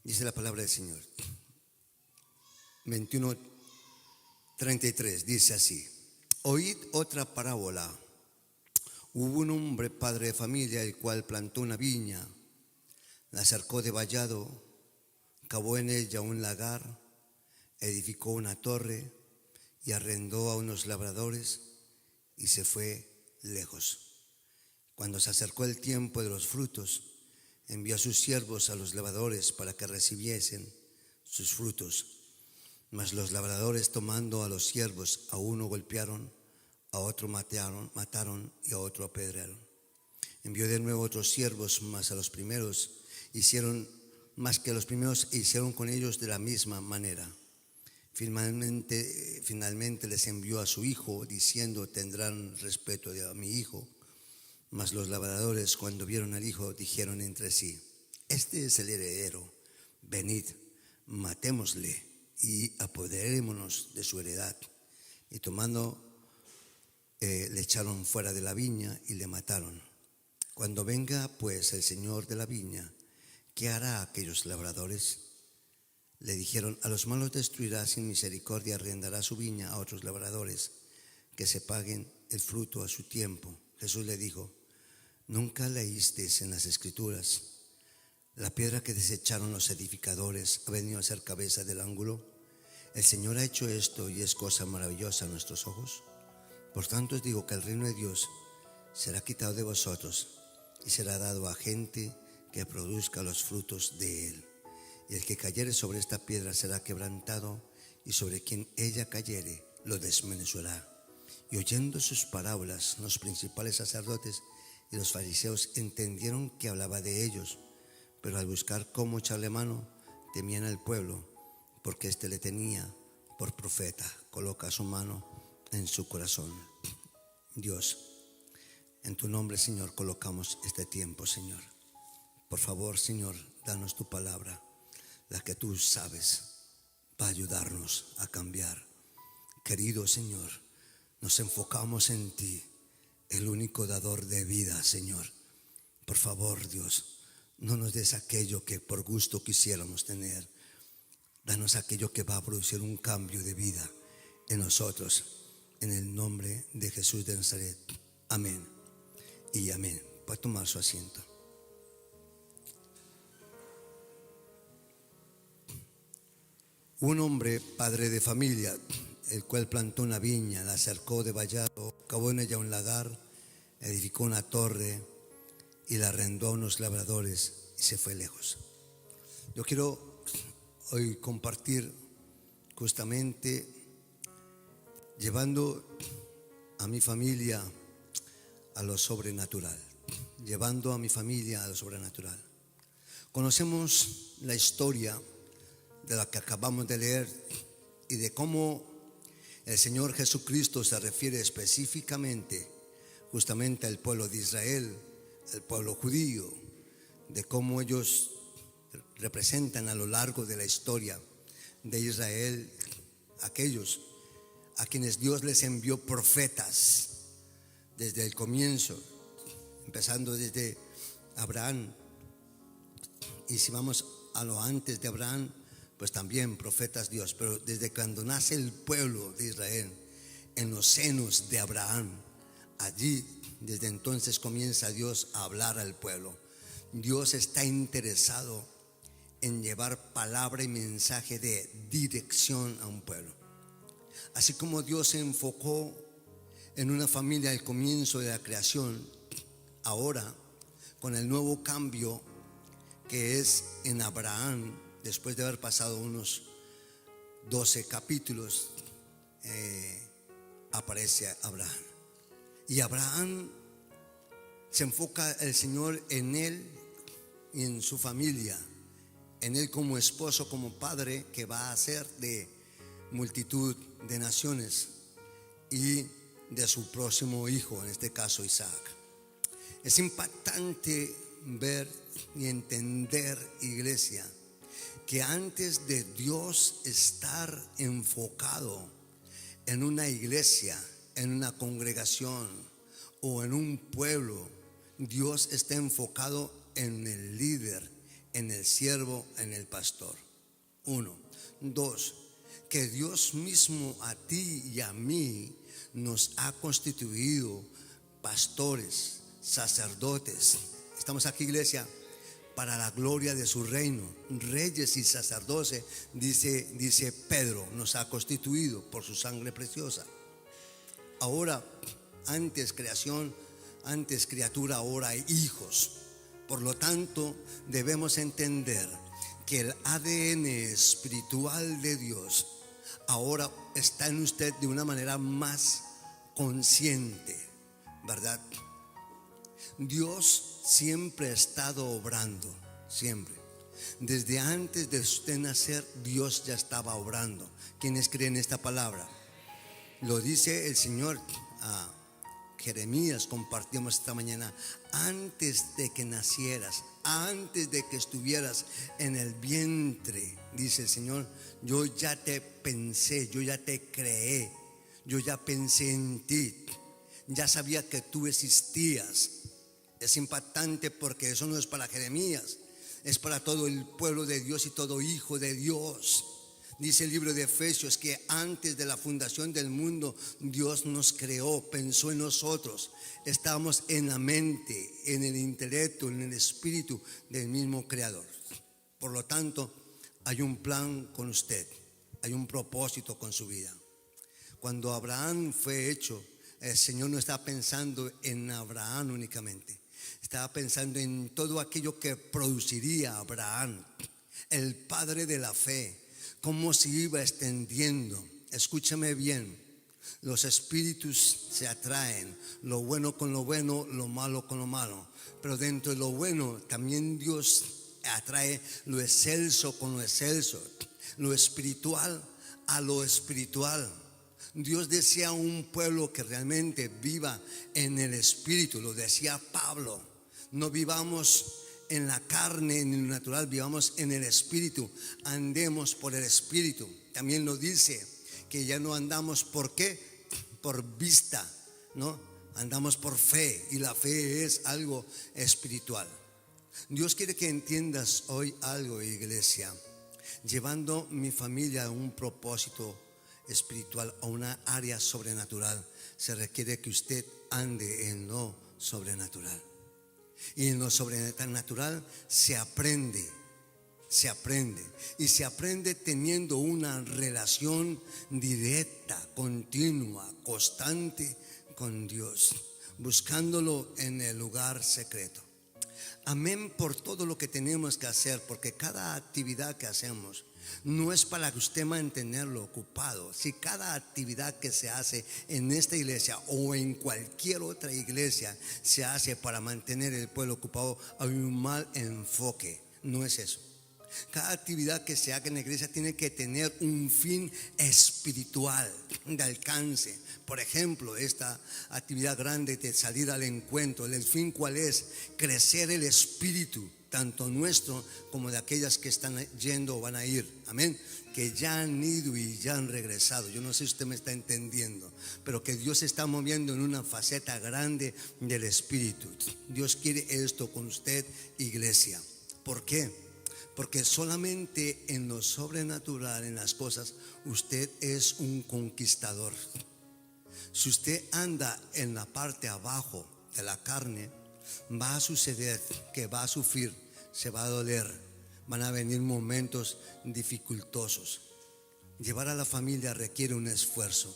Dice la palabra del Señor. 21:33 dice así: oíd otra parábola. Hubo un hombre, padre de familia, el cual plantó una viña, la cercó de vallado, cavó en ella un lagar, edificó una torre y arrendó a unos labradores y se fue lejos. Cuando se acercó el tiempo de los frutos, envió a sus siervos a los labradores para que recibiesen sus frutos. Mas los labradores, tomando a los siervos, a uno golpearon, a otro mataron y a otro apedrearon. Envió de nuevo otros siervos más a los primeros, hicieron más que los primeros e hicieron con ellos de la misma manera. Finalmente les envió a su hijo, diciendo: tendrán respeto a mi hijo. Mas los labradores, cuando vieron al hijo, dijeron entre sí: este es el heredero, venid, matémosle y apoderémonos de su heredad. Y tomando, le echaron fuera de la viña y le mataron. Cuando venga pues el señor de la viña, ¿qué hará a aquellos labradores? Le dijeron: a los malos destruirá sin misericordia, arrendará su viña a otros labradores, que se paguen el fruto a su tiempo. Jesús le dijo: ¿nunca leísteis en las Escrituras: la piedra que desecharon los edificadores ha venido a ser cabeza del ángulo? El Señor ha hecho esto y es cosa maravillosa a nuestros ojos. Por tanto os digo que el reino de Dios será quitado de vosotros y será dado a gente que produzca los frutos de él. Y el que cayere sobre esta piedra será quebrantado, y sobre quien ella cayere lo desmenuzará. Y oyendo sus parábolas, los principales sacerdotes y los fariseos entendieron que hablaba de ellos, pero al buscar cómo echarle mano, temían al pueblo, porque éste le tenía por profeta. Coloca su mano en su corazón. Dios, en tu nombre, Señor, colocamos este tiempo, Señor. Por favor, Señor, danos tu palabra, la que tú sabes va a ayudarnos a cambiar. Querido Señor, nos enfocamos en ti, el único dador de vida, Señor. Por favor, Dios, no nos des aquello que por gusto quisiéramos tener. Danos aquello que va a producir un cambio de vida en nosotros, en el nombre de Jesús de Nazaret. Amén y amén. Puede tomar su asiento. Un hombre, padre de familia, el cual plantó una viña, la cercó de vallado, cavó en ella un lagar, edificó una torre y la arrendó a unos labradores y se fue lejos. Yo quiero hoy compartir justamente llevando a mi familia a lo sobrenatural, llevando a mi familia a lo sobrenatural. Conocemos la historia de la que acabamos de leer y de cómo el Señor Jesucristo se refiere específicamente justamente al pueblo de Israel, al pueblo judío, de cómo ellos representan a lo largo de la historia de Israel aquellos a quienes Dios les envió profetas desde el comienzo, empezando desde Abraham. Y si vamos a lo antes de Abraham, pues también profetas Dios. Pero desde cuando nace el pueblo de Israel en los senos de Abraham, allí desde entonces comienza Dios a hablar al pueblo. Dios está interesado en llevar palabra y mensaje de dirección a un pueblo. Así como Dios se enfocó en una familia al comienzo de la creación, ahora con el nuevo cambio que es en Abraham, después de haber pasado unos 12 capítulos, aparece Abraham. Y Abraham se enfoca el Señor en él y en su familia, en él como esposo, como padre, que va a ser de multitud de naciones, y de su próximo hijo, en este caso Isaac. Es impactante ver y entender, iglesia, que antes de Dios estar enfocado en una iglesia, en una congregación o en un pueblo, Dios está enfocado en el líder, en el siervo, en el pastor. 1. 2. Que Dios mismo a ti y a mí nos ha constituido pastores, sacerdotes. Estamos aquí, iglesia, para la gloria de su reino, reyes y sacerdotes, dice Pedro, nos ha constituido por su sangre preciosa. Ahora, antes creación, antes criatura, ahora hijos. Por lo tanto, debemos entender que el ADN espiritual de Dios ahora está en usted de una manera más consciente, ¿verdad? Dios siempre ha estado obrando, siempre. Desde antes de usted nacer, Dios ya estaba obrando. ¿Quiénes creen esta palabra? Lo dice el Señor a Jeremías, compartimos esta mañana. Antes de que nacieras, antes de que estuvieras en el vientre, dice el Señor, yo ya te pensé, yo ya te creé, yo ya pensé en ti, ya sabía que tú existías. Es impactante porque eso no es para Jeremías, es para todo el pueblo de Dios y todo hijo de Dios. Dice el libro de Efesios que antes de la fundación del mundo Dios nos creó, pensó en nosotros. Estábamos en la mente, en el intelecto, en el espíritu del mismo Creador. Por lo tanto, hay un plan con usted, hay un propósito con su vida. Cuando Abraham fue hecho, el Señor no estaba pensando en Abraham únicamente, estaba pensando en todo aquello que produciría Abraham, el padre de la fe. Cómo se iba extendiendo. Escúchame bien, los espíritus se atraen, lo bueno con lo bueno, lo malo con lo malo. Pero dentro de lo bueno también Dios atrae lo excelso con lo excelso, lo espiritual a lo espiritual. Dios desea un pueblo que realmente viva en el espíritu, lo decía Pablo. No vivamos en la carne, en lo natural, vivamos en el espíritu, andemos por el espíritu. También lo dice que ya no andamos por qué, por vista, no, andamos por fe, y la fe es algo espiritual. Dios quiere que entiendas hoy algo, iglesia. Llevando mi familia a un propósito espiritual, a una área sobrenatural, se requiere que usted ande en lo sobrenatural. Y en lo sobrenatural se aprende. Y se aprende teniendo una relación directa, continua, constante con Dios, buscándolo en el lugar secreto. Amén por todo lo que tenemos que hacer, porque cada actividad que hacemos no es para que usted mantenerlo ocupado. Si cada actividad que se hace en esta iglesia o en cualquier otra iglesia se hace para mantener el pueblo ocupado, hay un mal enfoque. No es eso. Cada actividad que se haga en la iglesia tiene que tener un fin espiritual de alcance. Por ejemplo, esta actividad grande de salir al encuentro, ¿el fin cuál es? Crecer el espíritu, tanto nuestro como de aquellas que están yendo o van a ir, amén, que ya han ido y ya han regresado. Yo no sé si usted me está entendiendo, pero que Dios se está moviendo en una faceta grande del espíritu. Dios quiere esto con usted, iglesia. ¿Por qué? Porque solamente en lo sobrenatural, en las cosas, usted es un conquistador. Si usted anda en la parte abajo de la carne, va a suceder que va a sufrir, se va a doler, van a venir momentos dificultosos. Llevar a la familia requiere un esfuerzo,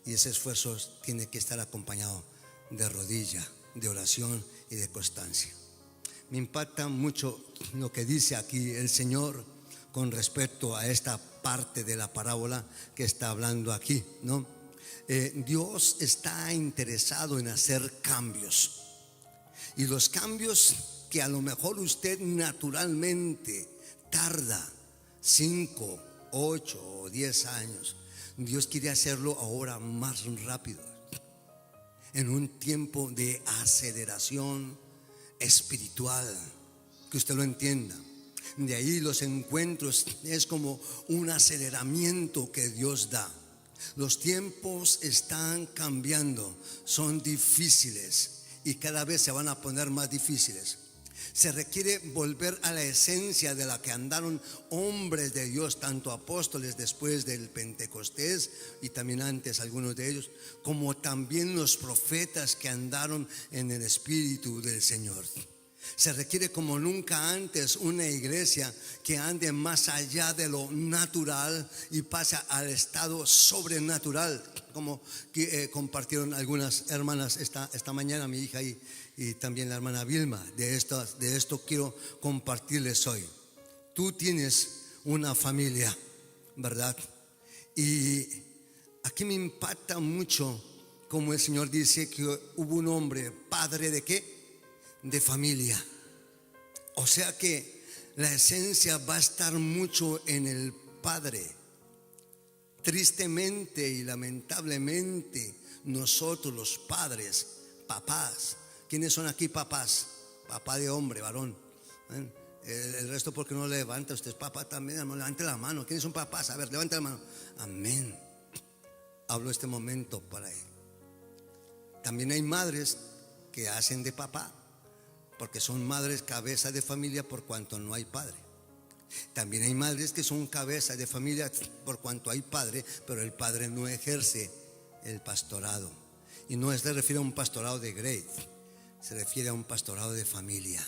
y ese esfuerzo tiene que estar acompañado de rodilla, de oración y de constancia. Me impacta mucho lo que dice aquí el Señor con respecto a esta parte de la parábola que está hablando aquí, ¿no? Dios está interesado en hacer cambios, y los cambios que a lo mejor usted naturalmente tarda 5, 8 o 10 años, Dios quiere hacerlo ahora más rápido, en un tiempo de aceleración espiritual, que usted lo entienda. De ahí los encuentros es como un aceleramiento que Dios da. Los tiempos están cambiando, son difíciles y cada vez se van a poner más difíciles. Se requiere volver a la esencia de la que andaron hombres de Dios, tanto apóstoles después del Pentecostés y también antes algunos de ellos, como también los profetas que andaron en el Espíritu del Señor. Se requiere como nunca antes una iglesia que ande más allá de lo natural y pase al estado sobrenatural, como compartieron algunas hermanas esta mañana, mi hija y también la hermana Vilma. De esto quiero compartirles hoy. Tú tienes una familia, ¿verdad? Y aquí me impacta mucho como el Señor dice que hubo un hombre, padre de ¿qué? De familia. O sea que la esencia va a estar mucho en el padre. Tristemente y lamentablemente nosotros los padres, papás, ¿quiénes son aquí papás? Papá de hombre, varón. El resto, ¿por qué no levanta? Usted es papá también, hermano, levante la mano. ¿Quiénes son papás? A ver, levante la mano. Amén. Hablo este momento para él. También hay madres que hacen de papá, porque son madres cabeza de familia por cuanto no hay padre. También hay madres que son cabeza de familia por cuanto hay padre, pero el padre no ejerce el pastorado. Y no se refiere a un pastorado de grade, se refiere a un pastorado de familia,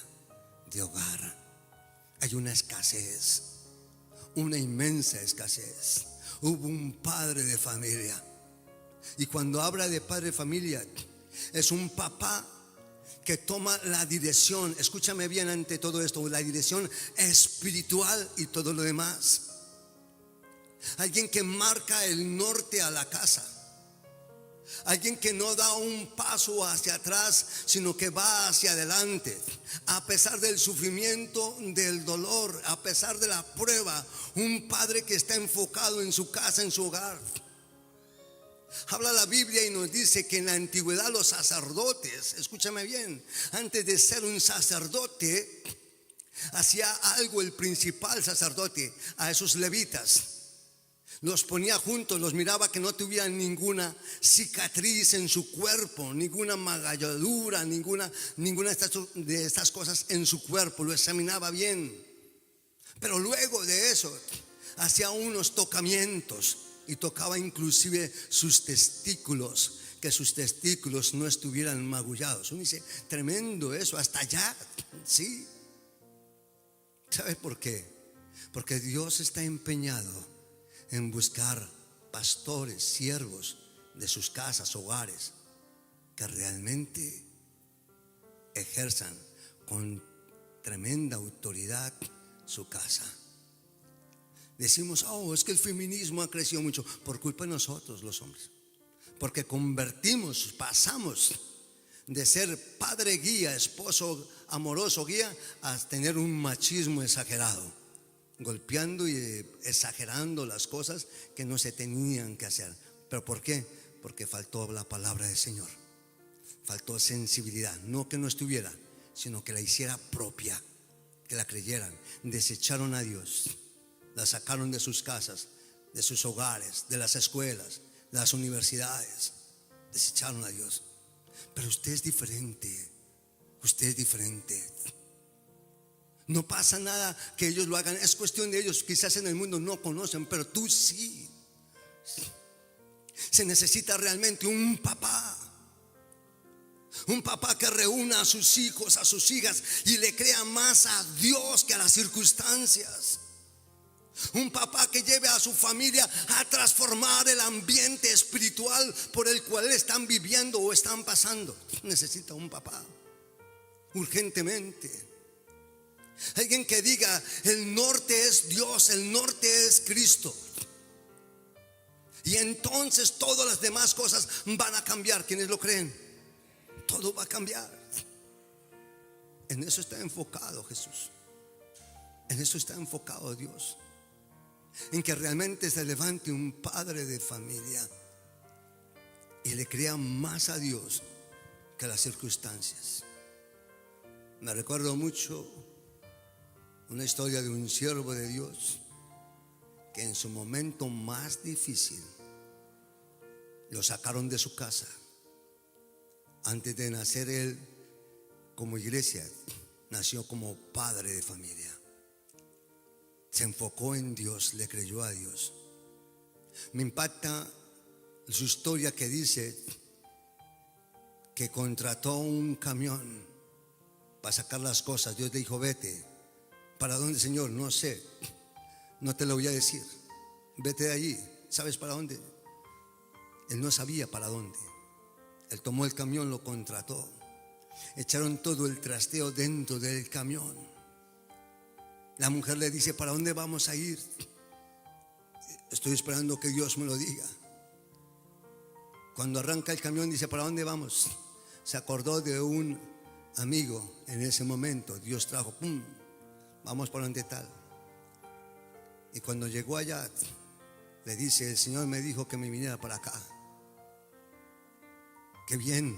de hogar. Hay una escasez, una inmensa escasez. Hubo un padre de familia. Y cuando habla de padre de familia, es un papá que toma la dirección, escúchame bien ante todo esto, la dirección espiritual y todo lo demás. Alguien que marca el norte a la casa. Alguien que no da un paso hacia atrás, sino que va hacia adelante. A pesar del sufrimiento, del dolor, a pesar de la prueba. Un padre que está enfocado en su casa, en su hogar. Habla la Biblia y nos dice que en la antigüedad los sacerdotes, escúchame bien, antes de ser un sacerdote, hacía algo el principal sacerdote a esos levitas. Los ponía juntos, los miraba que no tuvieran ninguna cicatriz en su cuerpo, ninguna magalladura, ninguna de estas cosas en su cuerpo. Lo examinaba bien. Pero luego de eso hacía unos tocamientos y tocaba inclusive sus testículos, que sus testículos no estuvieran magullados. Uno dice, tremendo eso, hasta allá, sí. ¿Sabe por qué? Porque Dios está empeñado en buscar pastores, siervos de sus casas, hogares, que realmente ejerzan con tremenda autoridad su casa. Decimos, es que el feminismo ha crecido mucho por culpa de nosotros los hombres, porque pasamos de ser padre guía, esposo amoroso guía, a tener un machismo exagerado, golpeando y exagerando las cosas que no se tenían que hacer. ¿Pero por qué? Porque faltó la palabra del Señor, faltó sensibilidad, no que no estuviera, sino que la hiciera propia, que la creyeran. Desecharon a Dios, la sacaron de sus casas, de sus hogares, de las escuelas, de las universidades. Desecharon a Dios. Pero usted es diferente. Usted es diferente. No pasa nada que ellos lo hagan. Es cuestión de ellos. Quizás en el mundo no conocen, pero tú sí. Se necesita realmente un papá. Un papá que reúna a sus hijos, a sus hijas y le crea más a Dios que a las circunstancias. Un papá que lleve a su familia a transformar el ambiente espiritual por el cual están viviendo o están pasando. Necesita un papá urgentemente. Alguien que diga, el norte es Dios, el norte es Cristo. Y entonces todas las demás cosas van a cambiar. ¿Quiénes lo creen? Todo va a cambiar. En eso está enfocado Jesús. En eso está enfocado Dios. En que realmente se levante un padre de familia y le crea más a Dios que a las circunstancias. Me recuerdo mucho una historia de un siervo de Dios que en su momento más difícil lo sacaron de su casa. Antes de nacer él, como iglesia, nació como padre de familia. Se enfocó en Dios, le creyó a Dios. Me impacta su historia que dice que contrató un camión para sacar las cosas. Dios le dijo: vete. ¿Para dónde, Señor? No sé, no te lo voy a decir. Vete de allí. ¿Sabes para dónde? Él no sabía para dónde. Él tomó el camión, lo contrató. Echaron todo el trasteo dentro del camión. La mujer le dice: ¿para dónde vamos a ir? Estoy esperando que Dios me lo diga. Cuando arranca el camión dice: ¿para dónde vamos? Se acordó de un amigo en ese momento. Dios trajo, ¡pum! Vamos para donde tal. Y cuando llegó allá, le dice: el Señor me dijo que me viniera para acá. Qué bien,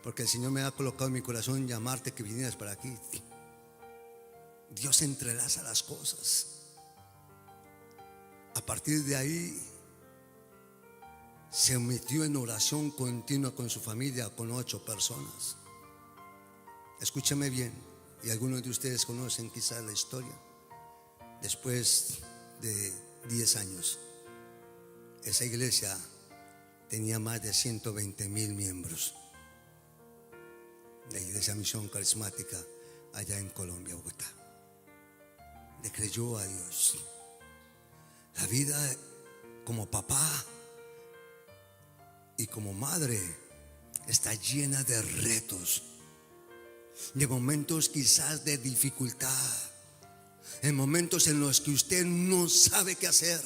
porque el Señor me ha colocado en mi corazón llamarte que vinieras para aquí. Dios entrelaza las cosas. A partir de ahí se metió en oración continua con su familia, con 8 personas. Escúchame bien, y algunos de ustedes conocen quizás la historia. Después de 10 años, esa iglesia tenía más de 120,000 miembros. La Iglesia Misión Carismática allá en Colombia, Bogotá. Le creyó a Dios. La vida como papá y como madre está llena de retos, de momentos quizás de dificultad, en momentos en los que usted no sabe qué hacer,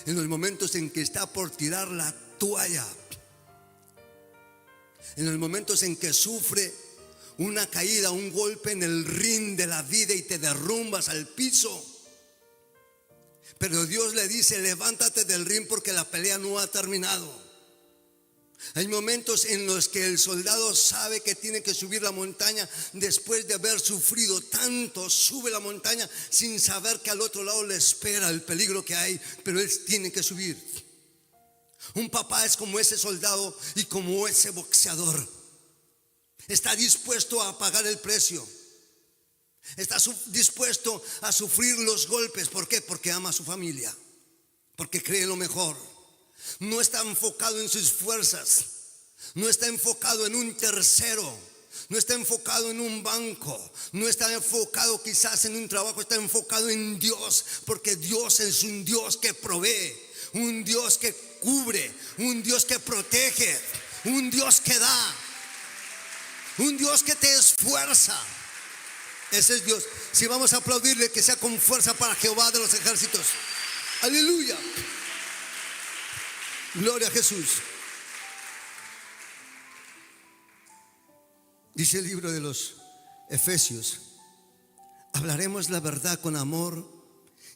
en los momentos en que está por tirar la toalla, en los momentos en que sufre una caída, un golpe en el ring de la vida y te derrumbas al piso. Pero Dios le dice: levántate del ring porque la pelea no ha terminado. Hay momentos en los que el soldado sabe que tiene que subir la montaña después de haber sufrido tanto. Sube la montaña sin saber que al otro lado le espera el peligro que hay, pero él tiene que subir. Un papá es como ese soldado y como ese boxeador. Está dispuesto a pagar el precio. Está dispuesto a sufrir los golpes. ¿Por qué? Porque ama a su familia, porque cree lo mejor. No está enfocado en sus fuerzas, no está enfocado en un tercero, no está enfocado en un banco, no está enfocado quizás en un trabajo, está enfocado en Dios, porque Dios es un Dios que provee, un Dios que cubre, un Dios que protege, un Dios que da, un Dios que te esfuerza. Ese es Dios. Si vamos a aplaudirle, que sea con fuerza para Jehová de los ejércitos. Aleluya. Gloria a Jesús. Dice el libro de los Efesios: hablaremos la verdad con amor,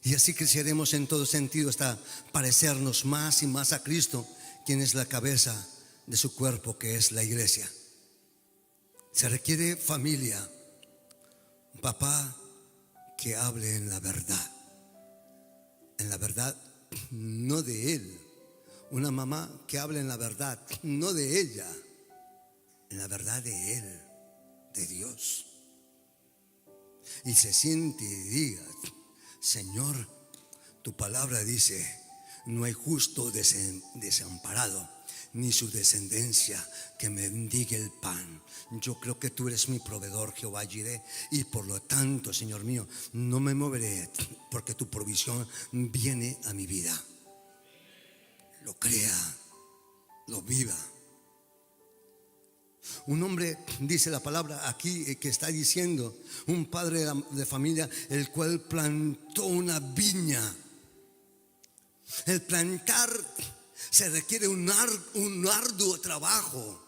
y así creceremos en todo sentido hasta parecernos más y más a Cristo, quien es la cabeza de su cuerpo, que es la iglesia. Se requiere familia, un papá que hable en la verdad no de él. Una mamá que hable en la verdad, no de ella, en la verdad de él, de Dios. Y se siente y diga: Señor, tu palabra dice: no hay justo desamparado, ni su descendencia que mendigue el pan. Yo creo que tú eres mi proveedor, Jehová Jireh, y por lo tanto, Señor mío, no me moveré, porque tu provisión viene a mi vida. Lo crea, lo viva. Un hombre, dice la palabra aquí, que está diciendo, un padre de familia, el cual plantó una viña. El plantar se requiere un arduo trabajo.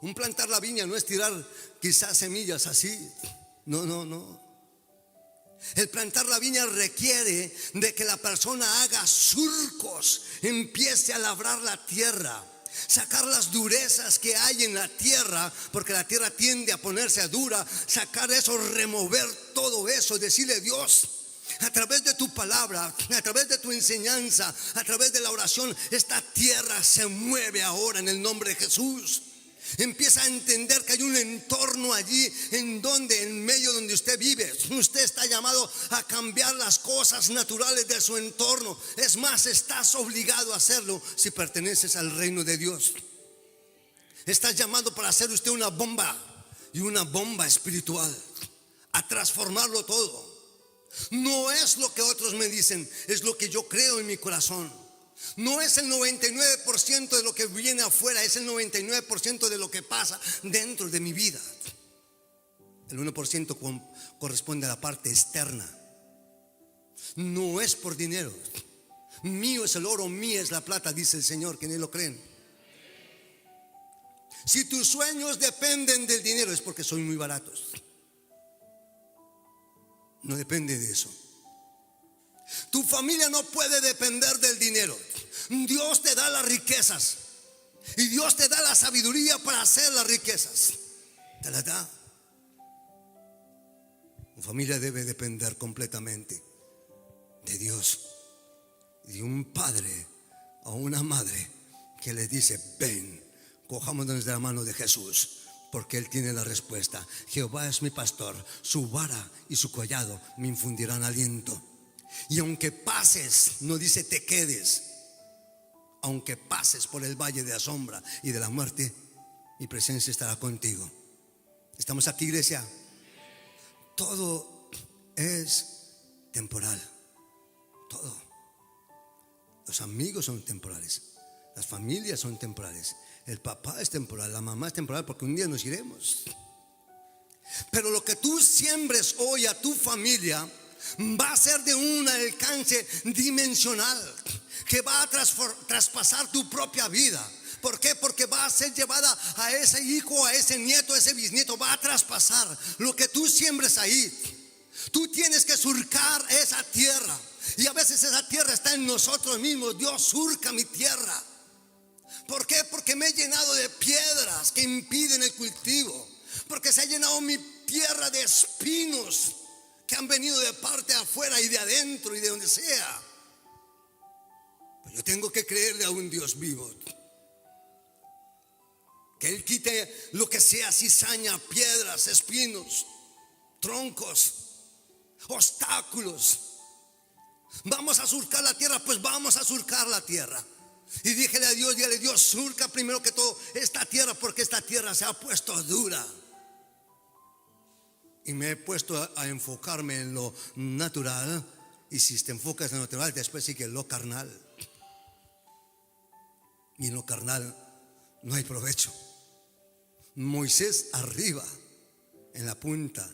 Un plantar la viña no es tirar quizás semillas así. No. El plantar la viña requiere de que la persona haga surcos, empiece a labrar la tierra, sacar las durezas que hay en la tierra, porque la tierra tiende a ponerse dura. Sacar eso, remover todo eso, decirle: Dios, a través de tu palabra, a través de tu enseñanza, a través de la oración, esta tierra se mueve ahora en el nombre de Jesús. Empieza a entender que hay un entorno allí en medio donde usted vive. Usted está llamado a cambiar las cosas naturales de su entorno. Es más, estás obligado a hacerlo si perteneces al reino de Dios. Estás llamado para hacer usted una bomba, y una bomba espiritual, a transformarlo todo. No es lo que otros me dicen, es lo que yo creo en mi corazón. No es el 99% de lo que viene afuera, es el 99% de lo que pasa dentro de mi vida. El 1% corresponde a la parte externa. No es por dinero. Mío es el oro, mía es la plata, dice el Señor, que ni lo creen. Si tus sueños dependen del dinero, es porque son muy baratos. No depende de eso. Tu familia no puede depender del dinero. Dios te da las riquezas y Dios te da la sabiduría para hacer las riquezas. Te las da. Tu familia debe depender completamente de Dios y de un padre o una madre que les dice: ven, cojámonos de la mano de Jesús, porque Él tiene la respuesta. Jehová es mi pastor, su vara y su callado me infundirán aliento. Y aunque pases, no dice te quedes, aunque pases por el valle de la sombra y de la muerte, mi presencia estará contigo. ¿Estamos aquí, iglesia? Todo es temporal. Todo. Los amigos son temporales, las familias son temporales, el papá es temporal, la mamá es temporal, porque un día nos iremos. Pero lo que tú siembres hoy a tu familia va a ser de un alcance dimensional que va a traspasar tu propia vida. ¿Por qué? Porque va a ser llevada a ese hijo, a ese nieto, a ese bisnieto. Va a traspasar lo que tú siembres ahí. Tú tienes que surcar esa tierra, y a veces esa tierra está en nosotros mismos. Dios, surca mi tierra. ¿Por qué? Porque me he llenado de piedras que impiden el cultivo. Porque se ha llenado mi tierra de espinos que han venido de parte de afuera y de adentro y de donde sea. Pues yo tengo que creerle a un Dios vivo, que Él quite lo que sea cizaña, piedras, espinos, troncos, obstáculos. Vamos a surcar la tierra, pues vamos a surcar la tierra. Y díjele a Dios, dígale: Dios, surca primero que todo esta tierra, porque esta tierra se ha puesto dura. Y me he puesto a enfocarme en lo natural. Y si te enfocas en lo natural, después sigue lo carnal. Y en lo carnal no hay provecho. Moisés arriba, en la punta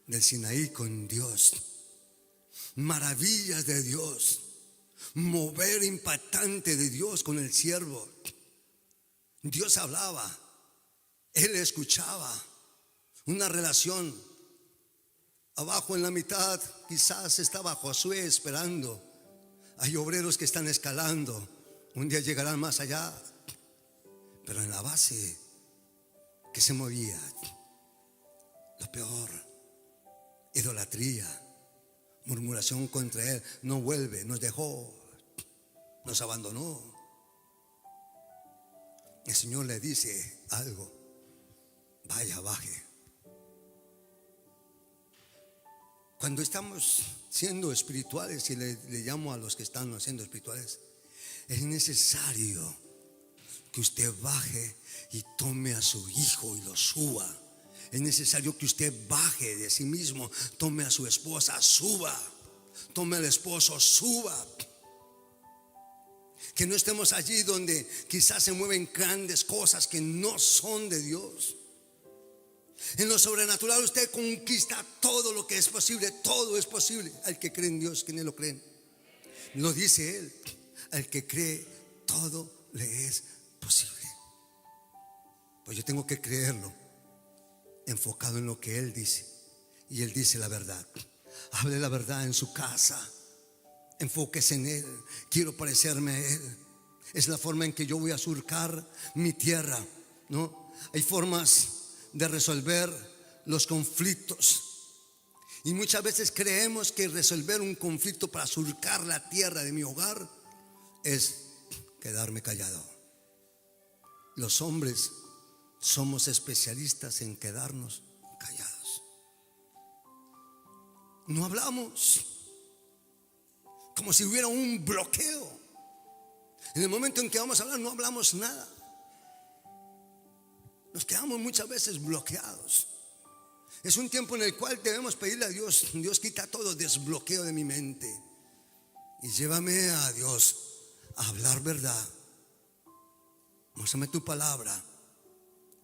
del Sinaí con Dios, maravillas de Dios, mover impactante de Dios con el siervo. Dios hablaba, Él escuchaba. Una relación. Abajo en la mitad quizás estaba Josué esperando. Hay obreros que están escalando, un día llegarán más allá. Pero en la base que se movía, lo peor: idolatría, murmuración contra Él. No vuelve, nos dejó, nos abandonó. El Señor le dice algo: vaya, baje. Cuando estamos siendo espirituales, y le llamo a los que están siendo espirituales, es necesario que usted baje y tome a su hijo y lo suba. Es necesario que usted baje de sí mismo, tome a su esposa, suba. Tome al esposo, suba. Que no estemos allí donde quizás se mueven grandes cosas que no son de Dios. En lo sobrenatural usted conquista todo lo que es posible. Todo es posible al que cree en Dios. ¿Quiénes lo creen? Lo dice Él: al que cree, todo le es posible. Pues yo tengo que creerlo, enfocado en lo que Él dice. Y Él dice la verdad. Hable la verdad en su casa. Enfóquese en Él. Quiero parecerme a Él. Es la forma en que yo voy a surcar mi tierra, ¿no? Hay formas de resolver los conflictos, y muchas veces creemos que resolver un conflicto para surcar la tierra de mi hogar es quedarme callado. Los hombres somos especialistas en quedarnos callados. No hablamos, como si hubiera un bloqueo. En el momento en que vamos a hablar no hablamos nada. Nos quedamos muchas veces bloqueados. Es un tiempo en el cual debemos pedirle a Dios: Dios, quita todo desbloqueo de mi mente y llévame a Dios a hablar verdad. Muéstrame tu palabra,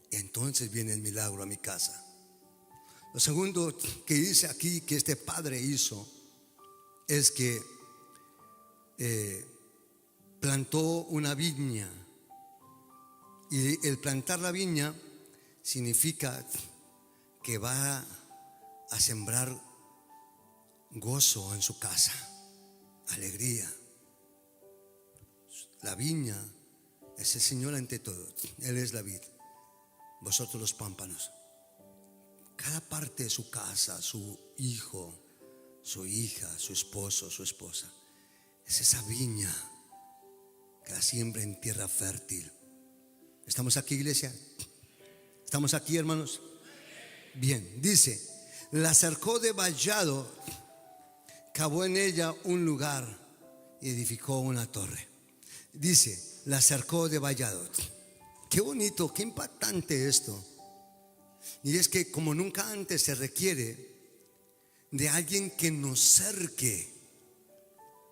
y entonces viene el milagro a mi casa. Lo segundo que dice aquí que este padre hizo es que plantó una viña. Y el plantar la viña significa que va a sembrar gozo en su casa, alegría. La viña es el Señor ante todo. Él es la vid, vosotros los pámpanos. Cada parte de su casa, su hijo, su hija, su esposo, su esposa, es esa viña que la siembra en tierra fértil. ¿Estamos aquí, iglesia? ¿Estamos aquí, hermanos? Bien, dice: la cercó de vallado, cavó en ella un lugar y edificó una torre. Dice, la cercó de vallado. Qué bonito, qué impactante esto. Y es que como nunca antes se requiere de alguien que nos cerque.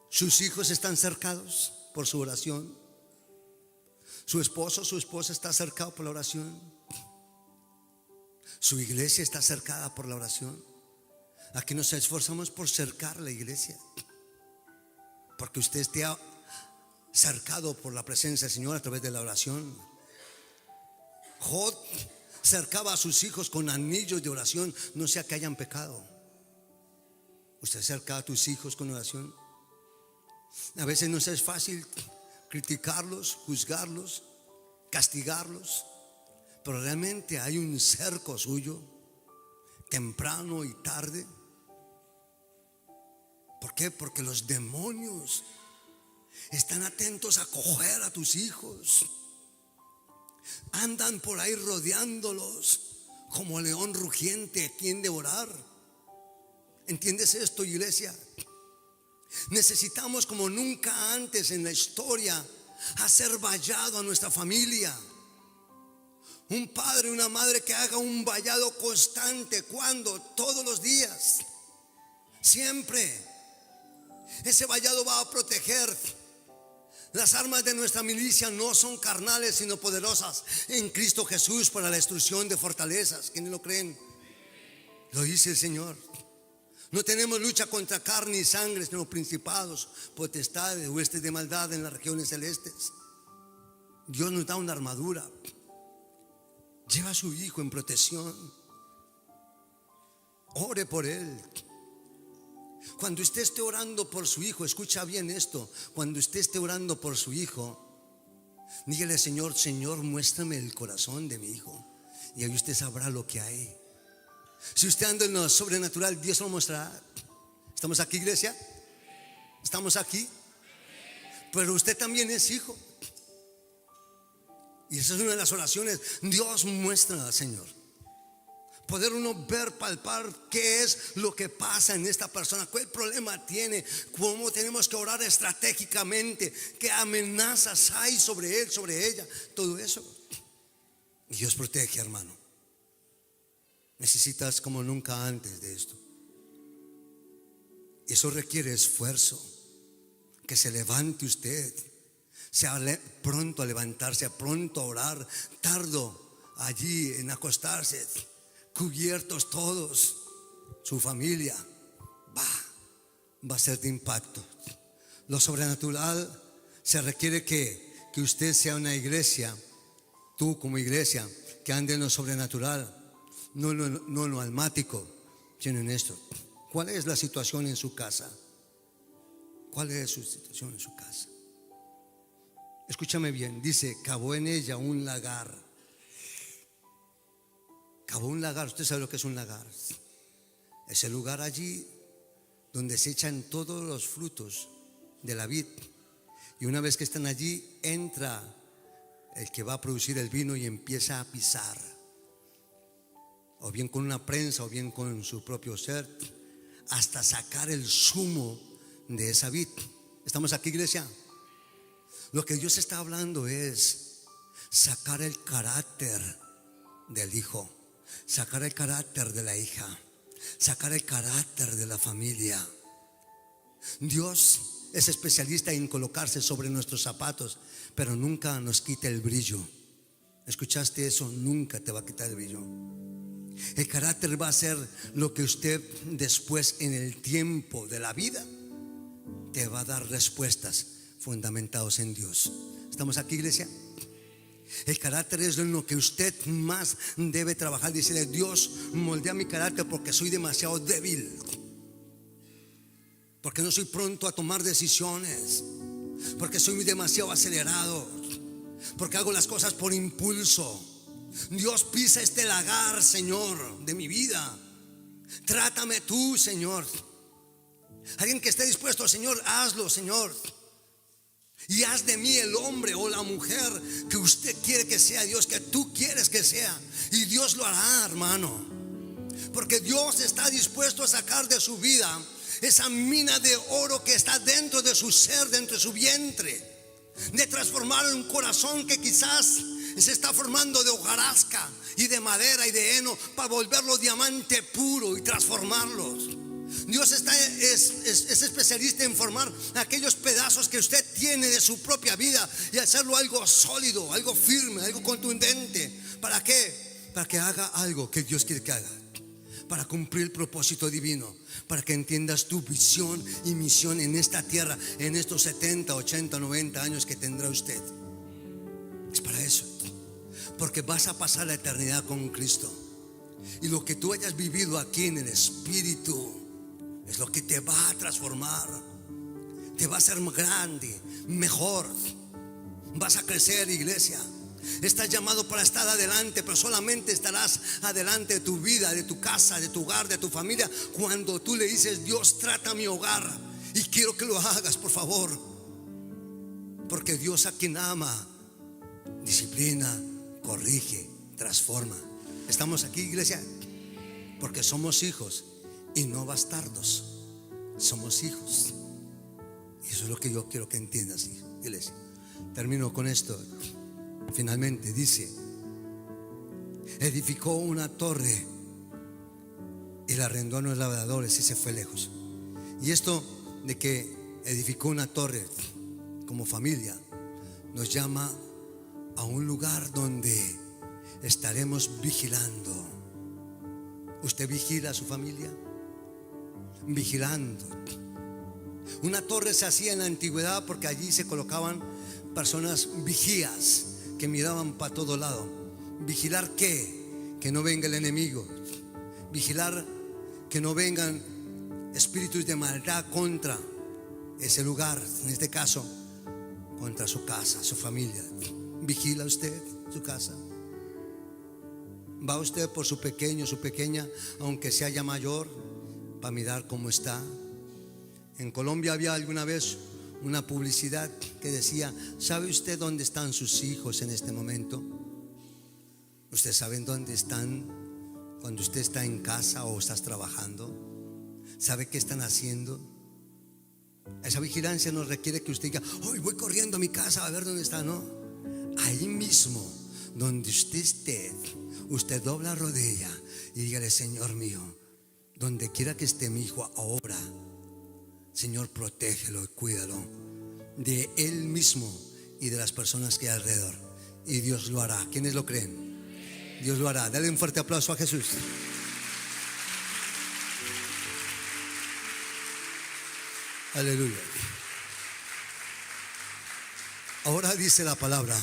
Sus hijos están cercados por su oración. Su esposo, su esposa está cercado por la oración. Su iglesia está cercada por la oración. Aquí nos esforzamos por cercar la iglesia, porque usted esté cercado por la presencia del Señor a través de la oración. Job cercaba a sus hijos con anillos de oración, no sea que hayan pecado. Usted cerca a tus hijos con oración. A veces nos es fácil criticarlos, juzgarlos, castigarlos, pero realmente hay un cerco suyo, temprano y tarde. ¿Por qué? Porque los demonios están atentos a coger a tus hijos. Andan por ahí rodeándolos como león rugiente a quien devorar. ¿Entiendes esto, iglesia? Necesitamos como nunca antes en la historia hacer vallado a nuestra familia. Un padre, una madre que haga un vallado constante. ¿Cuándo? Todos los días, siempre. Ese vallado va a proteger. Las armas de nuestra milicia no son carnales, sino poderosas en Cristo Jesús para la destrucción de fortalezas. ¿Quiénes lo creen? Lo dice el Señor. No tenemos lucha contra carne y sangre, sino principados, potestades, huestes de maldad en las regiones celestes. Dios nos da una armadura. Lleva a su hijo en protección. Ore por él. Cuando usted esté orando por su hijo, escucha bien esto. Cuando usted esté orando por su hijo, dígale: Señor, Señor, muéstrame el corazón de mi hijo, y ahí usted sabrá lo que hay. Si usted anda en lo sobrenatural, Dios lo mostrará. ¿Estamos aquí, iglesia? ¿Estamos aquí? Pero usted también es hijo. Y esa es una de las oraciones. Dios muestra al Señor. Poder uno ver, palpar qué es lo que pasa en esta persona, cuál problema tiene, cómo tenemos que orar estratégicamente, qué amenazas hay sobre él, sobre ella. Todo eso. Y Dios protege, hermano. Necesitas como nunca antes de esto. Eso requiere esfuerzo. Que se levante usted, sea pronto a levantarse, pronto a orar, tardo allí en acostarse, cubiertos todos. Su familia va a ser de impacto. Lo sobrenatural se requiere que usted sea una iglesia, tú como iglesia, que ande en lo sobrenatural. No en lo almático, sino en esto. ¿Cuál es la situación en su casa? ¿Cuál es su situación en su casa? Escúchame bien, dice: cavó en ella un lagar. Cavó un lagar. ¿Usted sabe lo que es un lagar? Es el lugar allí donde se echan todos los frutos de la vid. Y una vez que están allí, entra el que va a producir el vino y empieza a pisar, o bien con una prensa o bien con su propio ser, hasta sacar el zumo de esa vid. ¿Estamos aquí, iglesia? Lo que Dios está hablando es sacar el carácter del hijo, sacar el carácter de la hija, sacar el carácter de la familia. Dios es especialista en colocarse sobre nuestros zapatos, pero nunca nos quita el brillo. ¿Escuchaste eso? Nunca te va a quitar el brillo. El carácter va a ser lo que usted después, en el tiempo de la vida, te va a dar respuestas fundamentados en Dios. ¿Estamos aquí, iglesia? El carácter es lo que usted más debe trabajar. Decirle: Dios, moldea mi carácter porque soy demasiado débil, porque no soy pronto a tomar decisiones, porque soy demasiado acelerado, porque hago las cosas por impulso. Dios, pisa este lagar, Señor, de mi vida. Trátame tú, Señor. Alguien que esté dispuesto: Señor, hazlo, Señor, y haz de mí el hombre o la mujer que usted quiere que sea, Dios, que tú quieres que sea. Y Dios lo hará, hermano, porque Dios está dispuesto a sacar de su vida esa mina de oro que está dentro de su ser, dentro de su vientre, de transformar en un corazón que quizás se está formando de hojarasca y de madera y de heno, para volverlo diamante puro y transformarlos. Dios es especialista en formar aquellos pedazos que usted tiene de su propia vida y hacerlo algo sólido, algo firme, algo contundente. ¿Para qué? Para que haga algo que Dios quiere que haga, para cumplir el propósito divino, para que entiendas tu visión y misión en esta tierra, en estos 70, 80, 90 años que tendrá usted. Es para eso, porque vas a pasar la eternidad con Cristo, y lo que tú hayas vivido aquí en el Espíritu es lo que te va a transformar, te va a hacer grande, mejor. Vas a crecer, iglesia. Estás llamado para estar adelante, pero solamente estarás adelante de tu vida, de tu casa, de tu hogar, de tu familia, cuando tú le dices: Dios, trata mi hogar y quiero que lo hagas, por favor. Porque Dios, a quien ama, disciplina, corrige, transforma. ¿Estamos aquí, iglesia? Porque somos hijos y no bastardos. Somos hijos. Y eso es lo que yo quiero que entiendas, iglesia. Termino con esto. Finalmente dice: edificó una torre y la arrendó a los labradores y se fue lejos. Y esto de que edificó una torre como familia nos llama a un lugar donde estaremos vigilando. ¿Usted vigila a su familia? Vigilando. Una torre se hacía en la antigüedad porque allí se colocaban personas vigías que miraban para todo lado. ¿Vigilar qué? Que no venga el enemigo. Vigilar que no vengan espíritus de maldad contra ese lugar, en este caso contra su casa, su familia. ¿Vigila usted su casa? ¿Va usted por su pequeño, su pequeña, aunque sea ya mayor, para mirar cómo está? En Colombia había alguna vez una publicidad que decía: ¿sabe usted dónde están sus hijos en este momento? ¿Usted sabe dónde están cuando usted está en casa o estás trabajando? ¿Sabe qué están haciendo? Esa vigilancia nos requiere que usted diga: hoy voy corriendo a mi casa a ver dónde está. No, ahí mismo donde usted esté, usted dobla rodilla y dígale: Señor mío, donde quiera que esté mi hijo ahora, Señor, protégelo y cuídalo de él mismo y de las personas que hay alrededor. Y Dios lo hará. ¿Quiénes lo creen? Dios lo hará. Dale un fuerte aplauso a Jesús. Aleluya. Ahora dice la palabra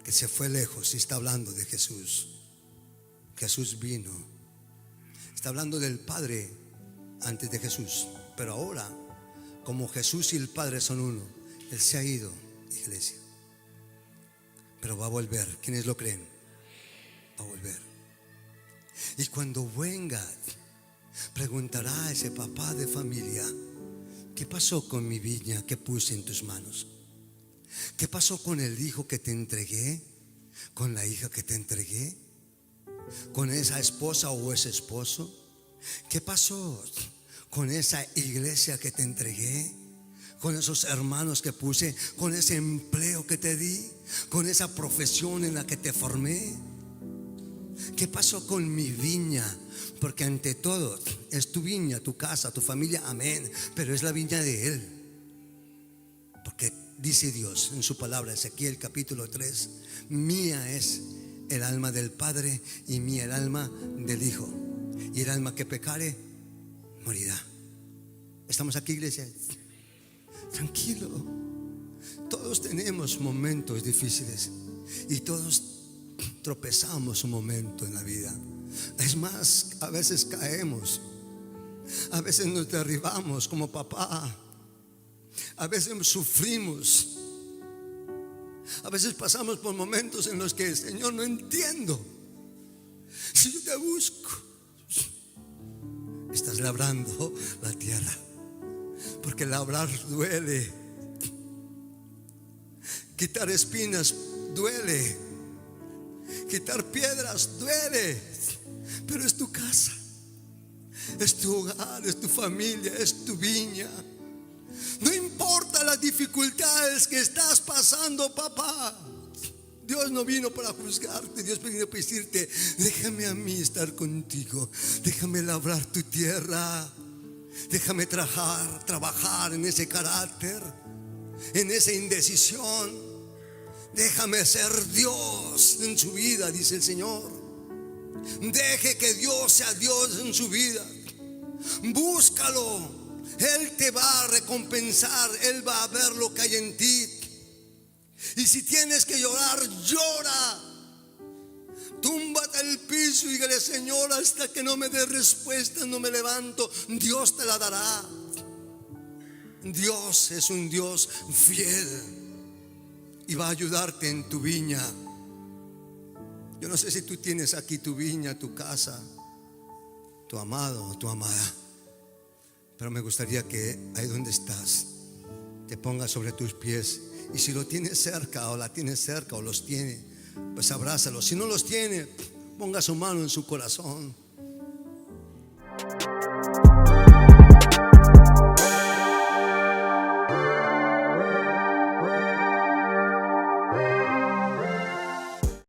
que se fue lejos y está hablando de Jesús. Jesús vino. Está hablando del Padre antes de Jesús. Pero ahora, como Jesús y el Padre son uno, Él se ha ido, iglesia, pero va a volver. ¿Quiénes lo creen? Va a volver. Y cuando venga, preguntará a ese papá de familia: ¿qué pasó con mi viña que puse en tus manos? ¿Qué pasó con el hijo que te entregué? ¿Con la hija que te entregué? ¿Con esa esposa o ese esposo? ¿Qué pasó con esa iglesia que te entregué? ¿Con esos hermanos que puse? ¿Con ese empleo que te di? ¿Con esa profesión en la que te formé? ¿Qué pasó con mi viña? Porque ante todo es tu viña, tu casa, tu familia, amén. Pero es la viña de Él. Porque dice Dios en su palabra, Ezequiel capítulo 3: mía es el alma del Padre y mía el alma del Hijo. Y el alma que pecare, morirá. ¿Estamos aquí, iglesia? Tranquilo. Todos tenemos momentos difíciles y todos tropezamos un momento en la vida. Es más, a veces caemos, a veces nos derribamos como papá, a veces sufrimos, a veces pasamos por momentos en los que, Señor, no entiendo. Si yo te busco, estás labrando la tierra, porque labrar duele, quitar espinas duele, quitar piedras duele, pero es tu casa, es tu hogar, es tu familia, es tu viña. No importa las dificultades que estás pasando, papá. Dios no vino para juzgarte, Dios vino para decirte: déjame a mí estar contigo, déjame labrar tu tierra, déjame trabajar en ese carácter, en esa indecisión. Déjame ser Dios en su vida, dice el Señor. Deje que Dios sea Dios en su vida. Búscalo. Él te va a recompensar. Él va a ver lo que hay en ti. Y si tienes que llorar, llora. Túmbate al piso y dígale: Señor, hasta que no me dé respuesta no me levanto. Dios te la dará. Dios es un Dios fiel y va a ayudarte en tu viña. Yo no sé si tú tienes aquí tu viña, tu casa, tu amado o tu amada, pero me gustaría que ahí donde estás te pongas sobre tus pies. Y si lo tienes cerca o la tienes cerca o los tiene, pues abrázalo. Si no los tiene, ponga su mano en su corazón.